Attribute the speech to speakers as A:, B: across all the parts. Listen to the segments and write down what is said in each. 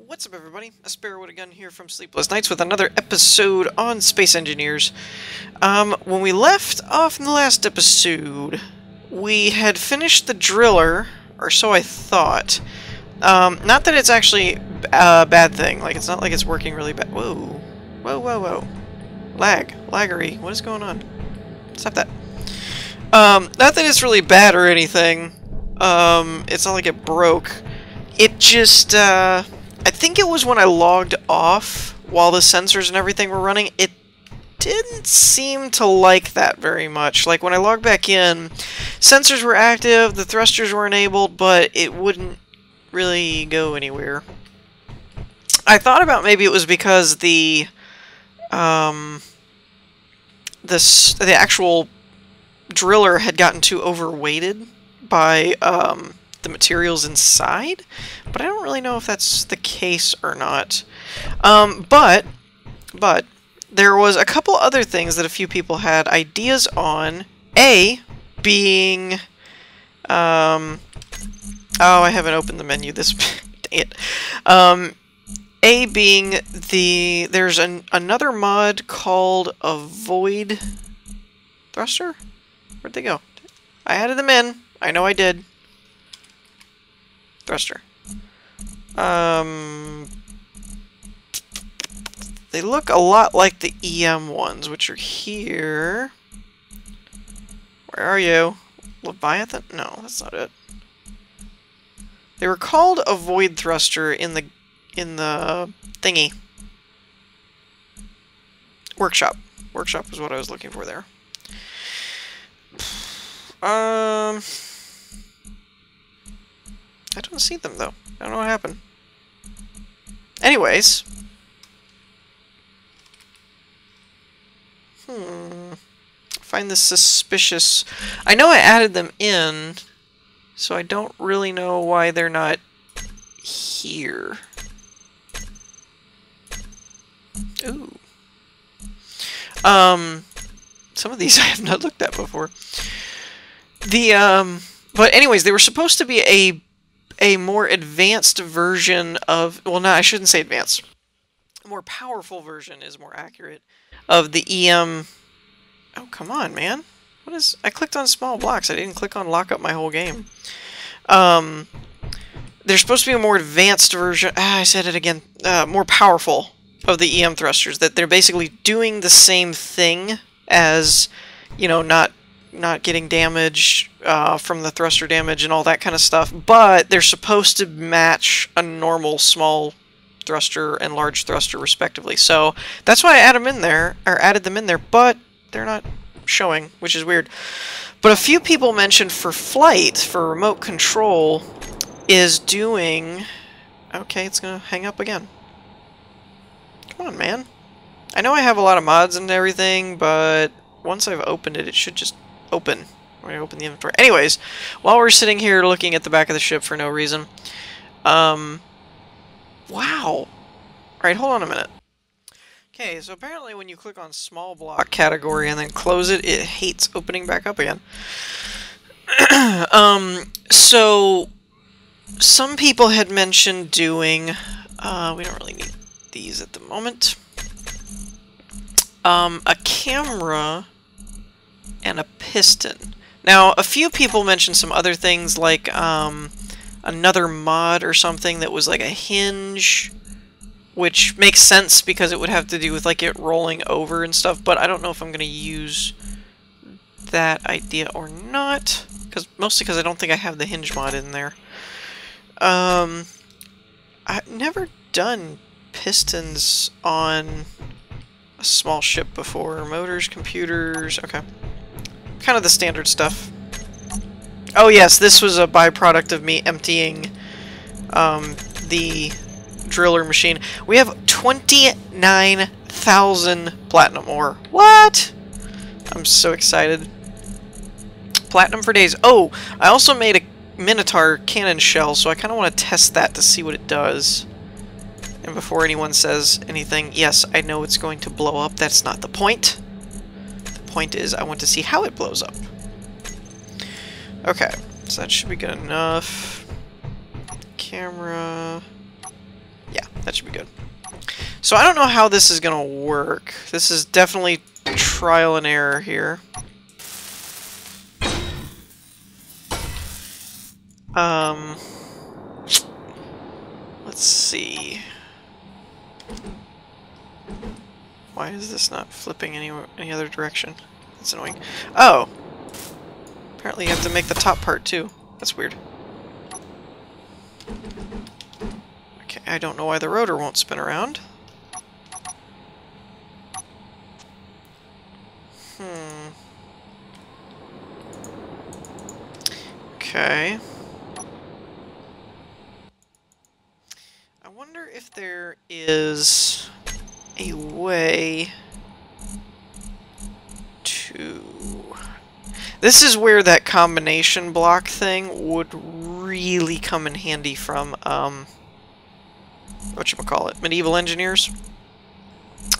A: What's up, everybody? A Sparrow with a Gun here from Sleepless Nights with another episode on Space Engineers. When we left off in the last episode, we had finished the driller, or so I thought. Not that it's actually a bad thing. Like, it's not like it's working really bad. Whoa. Whoa, whoa, whoa. Laggery. What is going on? Stop that. Not that it's really bad or anything. It's not like it broke. It just, I think it was when I logged off while the sensors and everything were running, it didn't seem to like that very much. Like, when I logged back in, sensors were active, the thrusters were enabled, but it wouldn't really go anywhere. I thought about maybe it was because the actual driller had gotten too overweighted by, the materials inside, but I don't really know if that's the case or not. But there was a couple other things that a few people had ideas on. A being, oh, I haven't opened the menu this, dang it. A being there's another mod called a void thruster? Where'd they go? I added them in. I know I did. Thruster. They look a lot like the EM ones, which are here. Where are you? Leviathan? No, that's not it. They were called a void thruster in the thingy. Workshop. Workshop is what I was looking for there. I don't see them, though. I don't know what happened. Anyways. Find this suspicious. I know I added them in, so I don't really know why they're not here. Ooh. Some of these I have not looked at before. But anyways, they were supposed to be a more advanced version of, well, no, I shouldn't say advanced. A more powerful version is more accurate of the EM. Oh, come on, man. What is, I clicked on small blocks. I didn't click on lock up my whole game. There's supposed to be a more advanced version. I said it again. More powerful of the EM thrusters. That they're basically doing the same thing as, you know, not getting damage from the thruster damage and all that kind of stuff, but they're supposed to match a normal small thruster and large thruster respectively. So that's why I added them in there, but they're not showing, which is weird. But a few people mentioned for flight, for remote control, is doing... Okay, it's gonna hang up again. Come on, man. I know I have a lot of mods and everything, but once I've opened it, it should just open. We're gonna open the inventory. Anyways, while we're sitting here looking at the back of the ship for no reason. Wow. Alright, hold on a minute. Okay, so apparently when you click on small block category and then close it, it hates opening back up again. So some people had mentioned doing, we don't really need these at the moment. A camera and a piston. Now, a few people mentioned some other things like another mod or something that was like a hinge, which makes sense because it would have to do with like it rolling over and stuff, but I don't know if I'm going to use that idea or not, mostly because I don't think I have the hinge mod in there. I've never done pistons on a small ship before. Motors, computers, okay. Kind of the standard stuff. Oh yes, this was a byproduct of me emptying the driller machine. We have 29,000 platinum ore. What? I'm so excited. Platinum for days. Oh, I also made a Minotaur cannon shell, so I kind of want to test that to see what it does. And before anyone says anything, yes, I know it's going to blow up. That's not the point. The point is I want to see how it blows up. Okay, so that should be good enough. Camera. Yeah. That should be good. So I don't know how this is gonna work. This is definitely trial and error here. Let's see. Why is this not flipping any other direction? That's annoying. Oh! Apparently you have to make the top part too. That's weird. Okay, I don't know why the rotor won't spin around. Okay. I wonder if there is a way to... This is where that combination block thing would really come in handy from, whatchamacallit, medieval engineers.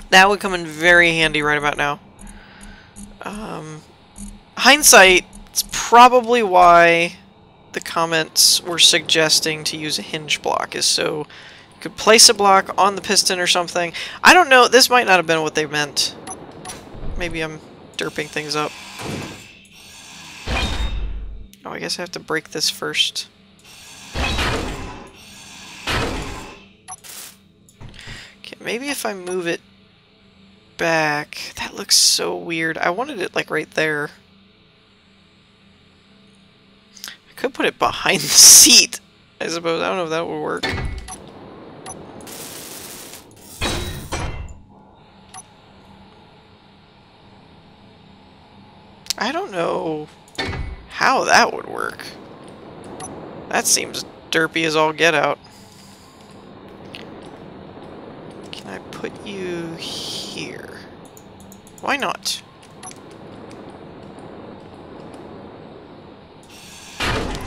A: That would come in very handy right about now. Hindsight, it's probably why the comments were suggesting to use a hinge block, is so you could place a block on the piston or something. I don't know, this might not have been what they meant. Maybe I'm derping things up. Oh, I guess I have to break this first. Okay, maybe if I move it back... That looks so weird. I wanted it, like, right there. I could put it behind the seat, I suppose. I don't know if that would work. I don't know how that would work. That seems derpy as all get out. Can I put you here? Why not?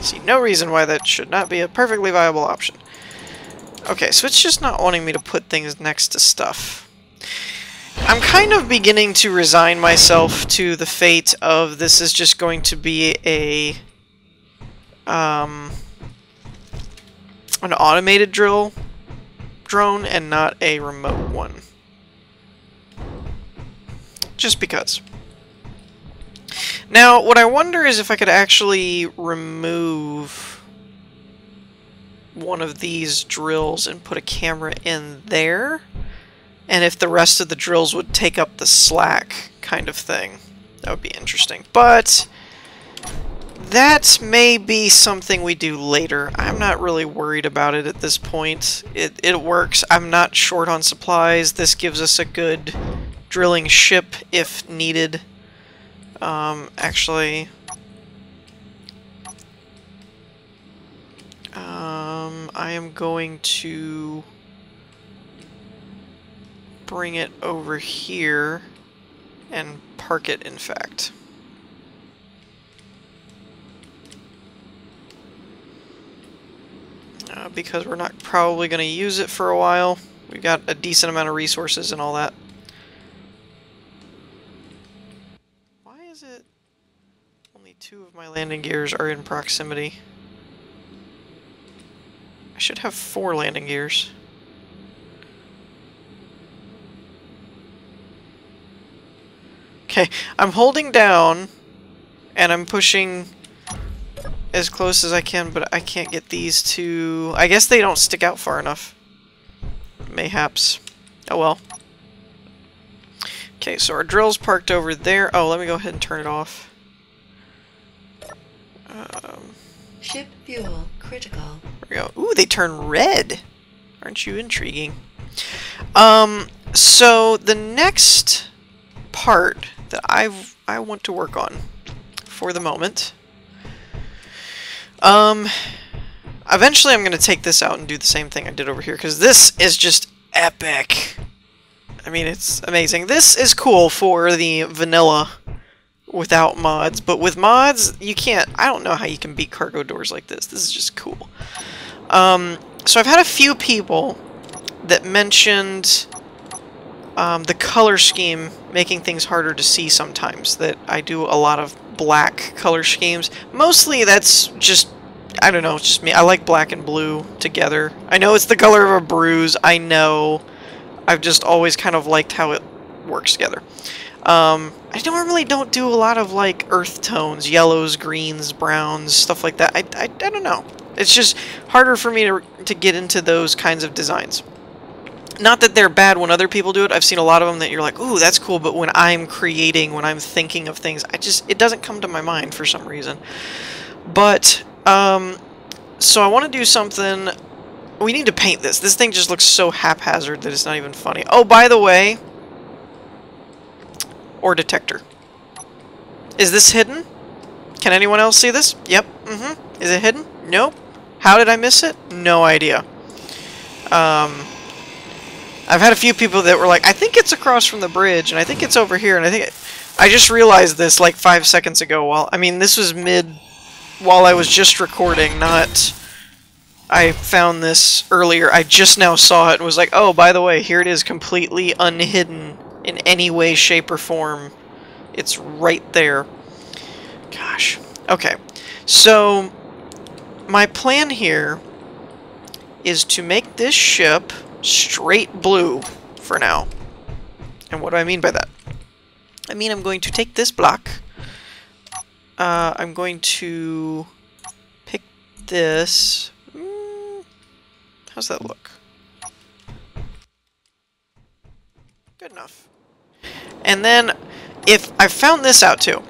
A: See no reason why that should not be a perfectly viable option. Okay, so it's just not wanting me to put things next to stuff. I'm kind of beginning to resign myself to the fate of this is just going to be a an automated drone and not a remote one. Just because. Now, what I wonder is if I could actually remove one of these drills and put a camera in there, and if the rest of the drills would take up the slack kind of thing. That would be interesting. But that may be something we do later. I'm not really worried about it at this point. It works. I'm not short on supplies. This gives us a good drilling ship if needed. Actually... I am going to bring it over here and park it, in fact. Because we're not probably going to use it for a while. We've got a decent amount of resources and all that. Why is it only 2 of my landing gears are in proximity? I should have 4 landing gears. Okay, I'm holding down and I'm pushing as close as I can, but I can't get these to... I guess they don't stick out far enough. Mayhaps. Oh well. Okay, so our drill's parked over there. Oh, let me go ahead and turn it off.
B: Ship fuel critical.
A: There we go. Ooh, they turn red. Aren't you intriguing? So the next part that I want to work on for the moment. Eventually I'm going to take this out and do the same thing I did over here, because this is just epic. I mean, it's amazing. This is cool for the vanilla without mods, but with mods, you can't... I don't know how you can beat cargo doors like this. This is just cool. So I've had a few people that mentioned the color scheme making things harder to see sometimes, that I do a lot of black color schemes. Mostly that's just I don't know, it's just me. I like black and blue together. I know it's the color of a bruise. I know. I've just always kind of liked how it works together. I normally don't do a lot of like earth tones, yellows, greens, browns, stuff like that. I don't know. It's just harder for me to get into those kinds of designs. Not that they're bad when other people do it. I've seen a lot of them that you're like, ooh, that's cool. But when I'm creating, when I'm thinking of things, it doesn't come to my mind for some reason. But, so I want to do something. We need to paint this. This thing just looks so haphazard that it's not even funny. Oh, by the way, ore detector. Is this hidden? Can anyone else see this? Yep. Is it hidden? Nope. How did I miss it? No idea. I've had a few people that were like, I think it's across from the bridge, and I think it's over here, and I just realized this like 5 seconds ago. I mean, this was while I was just recording, not... I found this earlier. I just now saw it and was like, oh, by the way, here it is, completely unhidden in any way, shape, or form. It's right there. Gosh. Okay. So, my plan here is to make this ship straight blue for now. And what do I mean by that? I mean I'm going to take this block. I'm going to pick this. How's that look? Good enough. And then, I found this out too.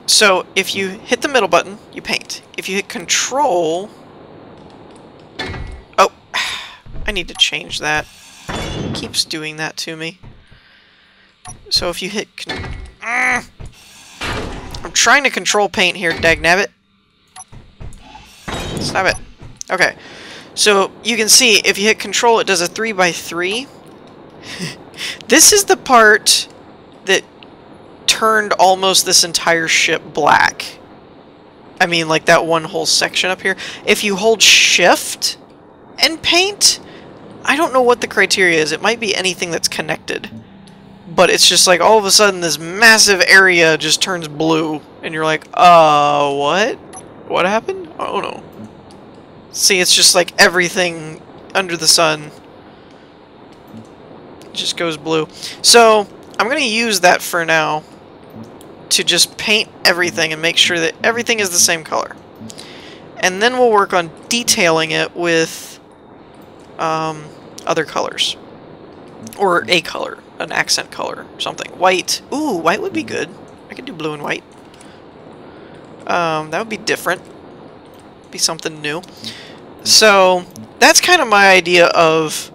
A: So, if you hit the middle button, you paint. If you hit Control... Oh, I need to change that. It keeps doing that to me. So if you hit... I'm trying to control paint here, dagnabbit. Stop it. Okay. So, you can see, if you hit Control, it does a 3x3. This is the part that turned almost this entire ship black. I mean, like that one whole section up here. If you hold Shift and paint, I don't know what the criteria is. It might be anything that's connected. But it's just like, all of a sudden, this massive area just turns blue. And you're like, what? What happened? Oh, no. See, it's just like everything under the sun just goes blue. So, I'm going to use that for now to just paint everything and make sure that everything is the same color. And then we'll work on detailing it with other colors. Or a color, an accent color, or something. White. Ooh, white would be good. I could do blue and white. That would be different. Be something new. So, that's kind of my idea of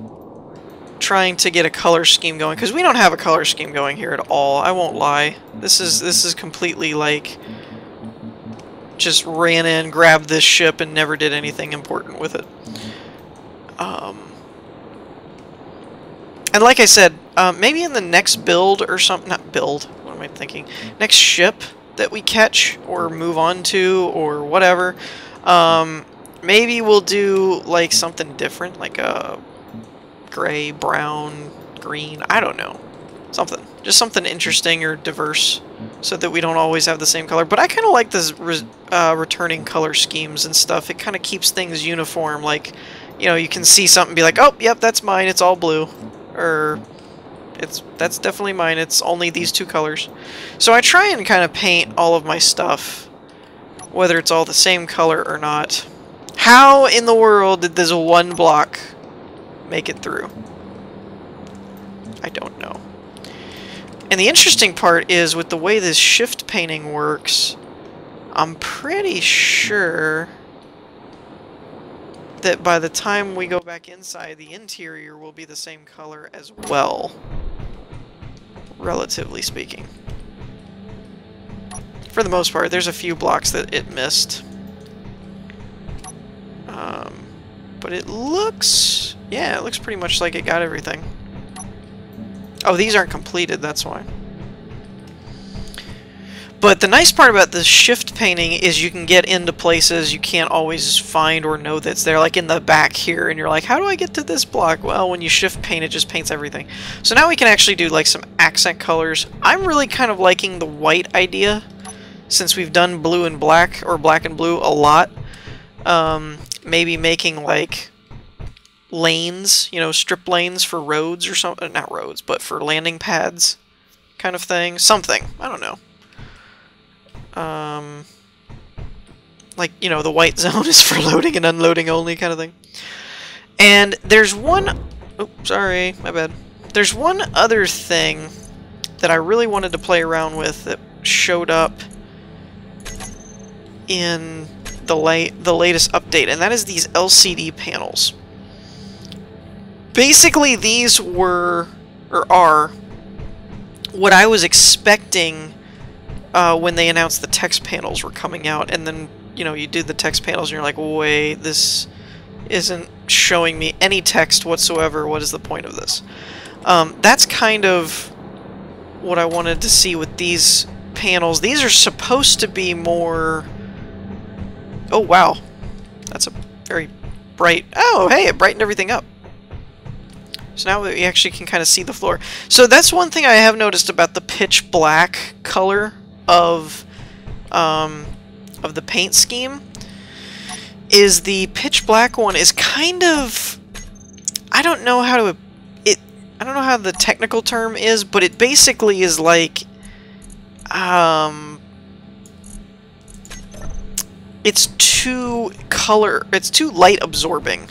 A: trying to get a color scheme going, because we don't have a color scheme going here at all. I won't lie. This is completely like just ran in, grabbed this ship, and never did anything important with it. And like I said, maybe in the next build or something, not build, what am I thinking? Next ship that we catch or move on to or whatever, maybe we'll do like something different, like a gray, brown, green, I don't know. Something. Just something interesting or diverse so that we don't always have the same color. But I kind of like this returning color schemes and stuff. It kind of keeps things uniform. Like, you know, you can see something and be like, oh, yep, that's mine, it's all blue. Or, that's definitely mine, it's only these two colors. So I try and kind of paint all of my stuff, whether it's all the same color or not. How in the world did this one block make it through? I don't know. And the interesting part is, with the way this shift painting works, I'm pretty sure that by the time we go back inside, the interior will be the same color as well, relatively speaking. For the most part, there's a few blocks that it missed. But it looks... yeah, it looks pretty much like it got everything. Oh, these aren't completed, that's why. But the nice part about the shift painting is you can get into places you can't always find or know that's there, like in the back here, and you're like, how do I get to this block? Well, when you shift paint, it just paints everything. So now we can actually do like some accent colors. I'm really kind of liking the white idea, since we've done blue and black, or black and blue, a lot. Maybe making like lanes, you know, strip lanes for roads or something. Not roads, but for landing pads kind of thing. Something. I don't know. Like, you know, the white zone is for loading and unloading only kind of thing. And there's one... Oh, sorry, my bad. There's one other thing that I really wanted to play around with that showed up in the latest update, and that is these LCD panels. Basically, these were, or are, what I was expecting when they announced the text panels were coming out, and then, you know, you do the text panels and you're like, wait, this isn't showing me any text whatsoever. What is the point of this? That's kind of what I wanted to see with these panels. These are supposed to be more... Oh, wow. That's a very bright... Oh, hey, it brightened everything up. So now we actually can kind of see the floor. So that's one thing I have noticed about the pitch black color of the paint scheme, is the pitch black one is kind of... I don't know how to... I don't know how the technical term is, but it basically is like... it's too light absorbing.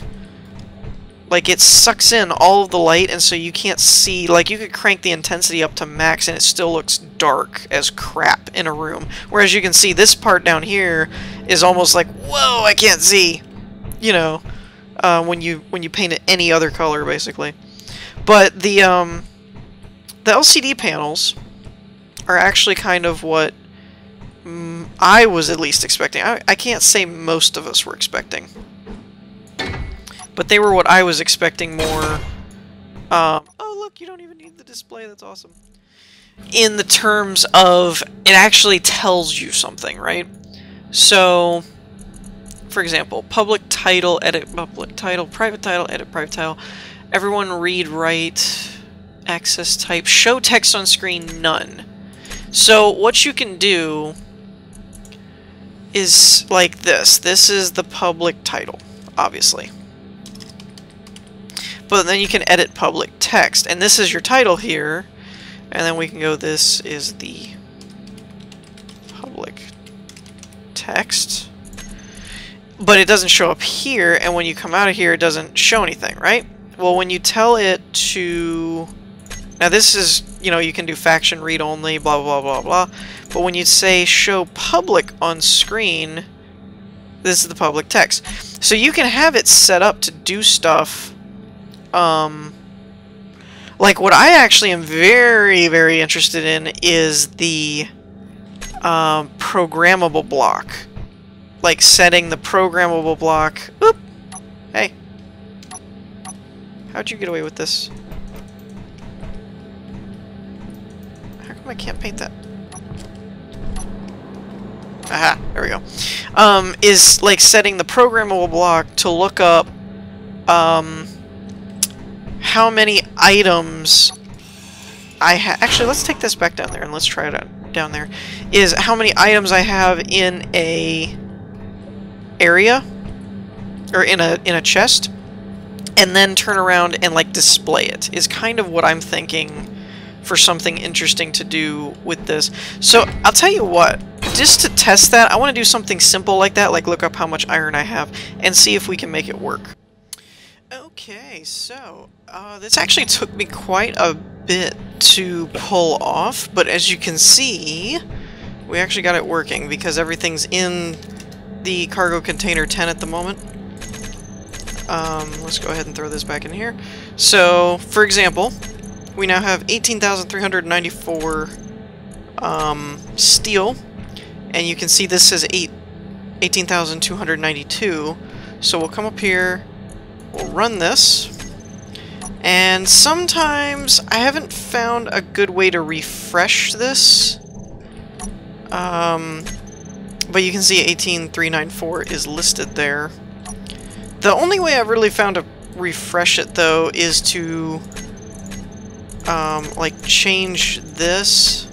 A: Like, it sucks in all of the light, and so you can't see... Like, you could crank the intensity up to max, and it still looks dark as crap in a room. Whereas you can see this part down here is almost like, whoa, I can't see! You know, when you paint it any other color, basically. But the LCD panels are actually kind of what I was at least expecting. I can't say most of us were expecting. But they were what I was expecting more. Oh, look, you don't even need the display. That's awesome. In the terms of, it actually tells you something, right? So, for example, public title, edit public title, private title, edit private title, everyone read, write, access type, show text on screen, none. So what you can do is like this. This is the public title, obviously. But then you can edit public text, and this is your title here, and then we can go, this is the public text. But it doesn't show up here, and when you come out of here, it doesn't show anything, right? Well, when you tell it to... Now this is, you know, you can do faction read only, blah, blah, blah, blah, blah. But when you say show public on screen, this is the public text. So you can have it set up to do stuff... like what I actually am very, very interested in is the programmable block. Like setting the programmable block. Oop! Hey. How'd you get away with this? How come I can't paint that? Aha, there we go. Is like setting the programmable block to look up how many items I have. Actually, let's take this back down there and let's try it out down there. Is how many items I have in a area or in a chest, and then turn around and like display it. Is kind of what I'm thinking for something interesting to do with this. So I'll tell you what. Just to test that, I want to do something simple like that, like look up how much iron I have and see if we can make it work. Okay, so this actually took me quite a bit to pull off, but as you can see, we actually got it working because everything's in the cargo container 10 at the moment. Let's go ahead and throw this back in here. So, for example, we now have 18,394 steel, and you can see this says 18,292. So we'll come up here. We'll run this, and sometimes I haven't found a good way to refresh this, but you can see 18394 is listed there. The only way I've really found to refresh it, though, is to like change this,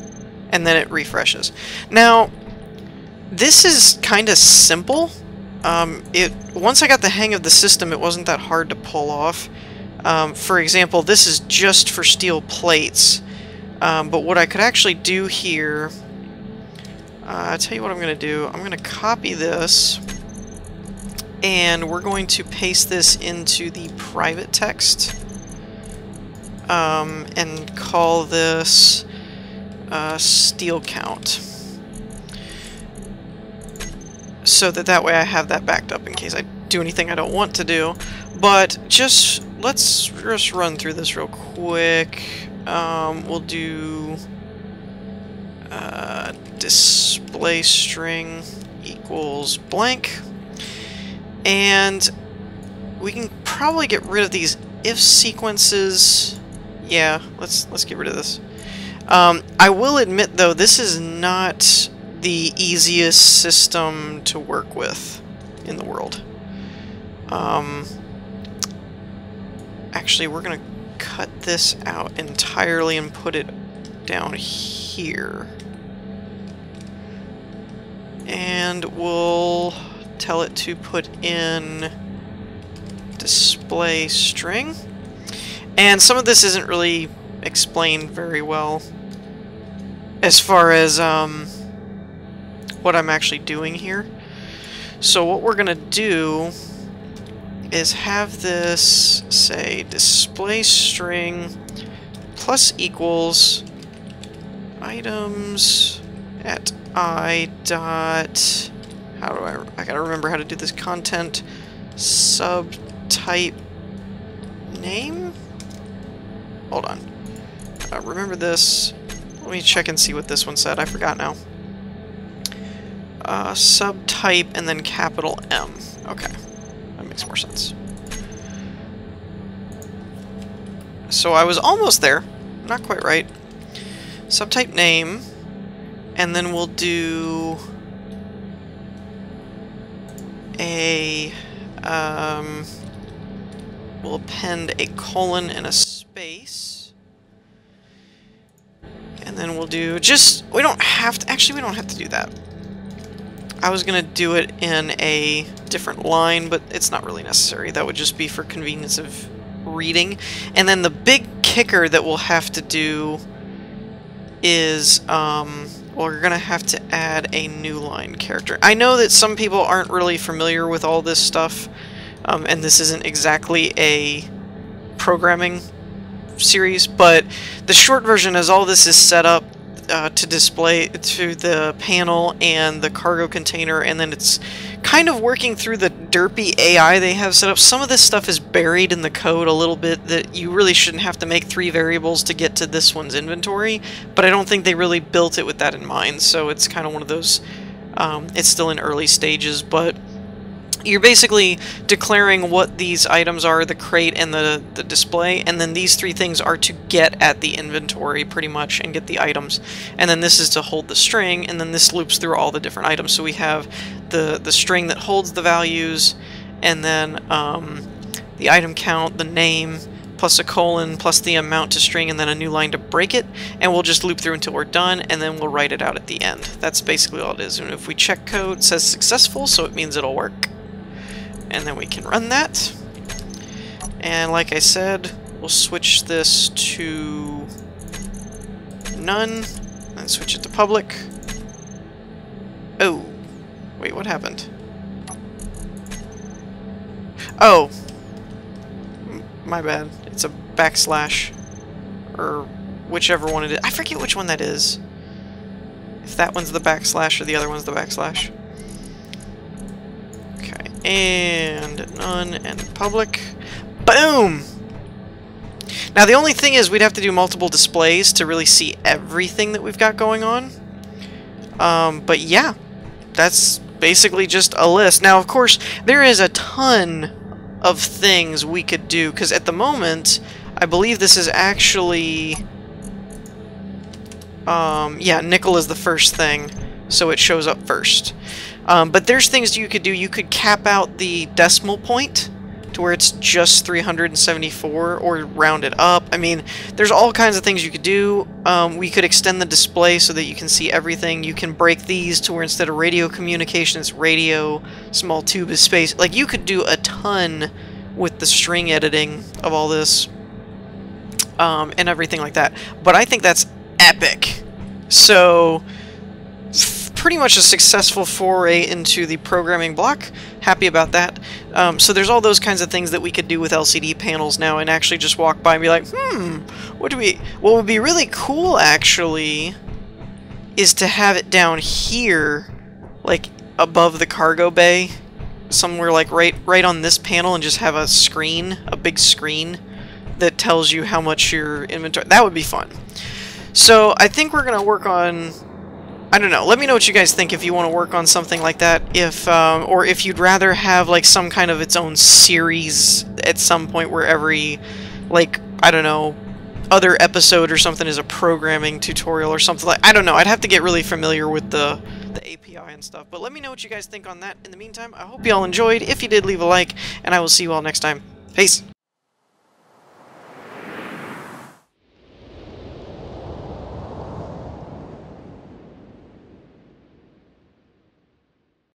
A: and then it refreshes. Now, this is kind of simple, once I got the hang of the system, it wasn't that hard to pull off. For example, this is just for steel plates. But what I could actually do here... I'll tell you what I'm going to do. I'm going to copy this, and we're going to paste this into the private text, and call this steel count. So that way I have that backed up in case I do anything I don't want to do. But let's just run through this real quick. We'll do display string equals blank, and we can probably get rid of these if sequences. Yeah, let's get rid of this. I will admit though, this is not the easiest system to work with in the world. Actually, we're gonna cut this out entirely and put it down here. And we'll tell it to put in display string. And some of this isn't really explained very well as far as what I'm actually doing here. So what we're gonna do is have this say display string plus equals items at I dot, how do I gotta remember how to do this, content subtype name? Hold on. Remember this. Let me check and see what this one said. I forgot now. Subtype and then capital M. Okay. That makes more sense. So I was almost there. Not quite right. Subtype name. And then we'll do a... we'll append a colon and a space. And then we'll do just... we don't have to... actually, we don't have to do that. I was going to do it in a different line, but it's not really necessary. That would just be for convenience of reading. And then the big kicker that we'll have to do is, well, we're going to have to add a new line character. I know that some people aren't really familiar with all this stuff, and this isn't exactly a programming series, but the short version is all this is set up to display to the panel and the cargo container, and then it's kind of working through the derpy AI they have set up. Some of this stuff is buried in the code a little bit that you really shouldn't have to make 3 variables to get to this one's inventory, but I don't think they really built it with that in mind, so it's kind of one of those, it's still in early stages, but you're basically declaring what these items are, the crate and the display, and then these 3 things are to get at the inventory, pretty much, and get the items. And then this is to hold the string, and then this loops through all the different items. So we have the string that holds the values, and then the item count, the name, plus a colon, plus the amount to string, and then a new line to break it, and we'll just loop through until we're done, and then we'll write it out at the end. That's basically all it is. And if we check code, it says successful, so it means it'll work. And then we can run that. And like I said, we'll switch this to none, and switch it to public. Oh, wait, what happened? Oh, my bad. It's a backslash, or whichever one it is. I forget which one that is. If that one's the backslash or the other one's the backslash. Okay, and none and public. Boom! Now the only thing is we'd have to do multiple displays to really see everything that we've got going on. But yeah, that's basically just a list. Now of course, there is a ton of things we could do, because at the moment, I believe this is actually... yeah, nickel is the first thing, so it shows up first. But there's things you could do. You could cap out the decimal point to where it's just 374, or round it up. I mean, there's all kinds of things you could do. We could extend the display so that you can see everything. You can break these to where instead of radio communication, it's radio, small tube is space. Like, you could do a ton with the string editing of all this, and everything like that. But I think that's epic. So, pretty much a successful foray into the programming block. Happy about that. So there's all those kinds of things that we could do with LCD panels now, and actually just walk by and be like, what would be really cool, actually, is to have it down here, like, above the cargo bay, somewhere, like, right on this panel, and just have a screen, a big screen, that tells you how much your inventory... That would be fun. So, I think we're going to work on... I don't know. Let me know what you guys think if you want to work on something like that. Or if you'd rather have, like, some kind of its own series at some point where every, like, I don't know, other episode or something is a programming tutorial or something like... I don't know. I'd have to get really familiar with the API and stuff. But let me know what you guys think on that. In the meantime, I hope you all enjoyed. If you did, leave a like, and I will see you all next time. Peace!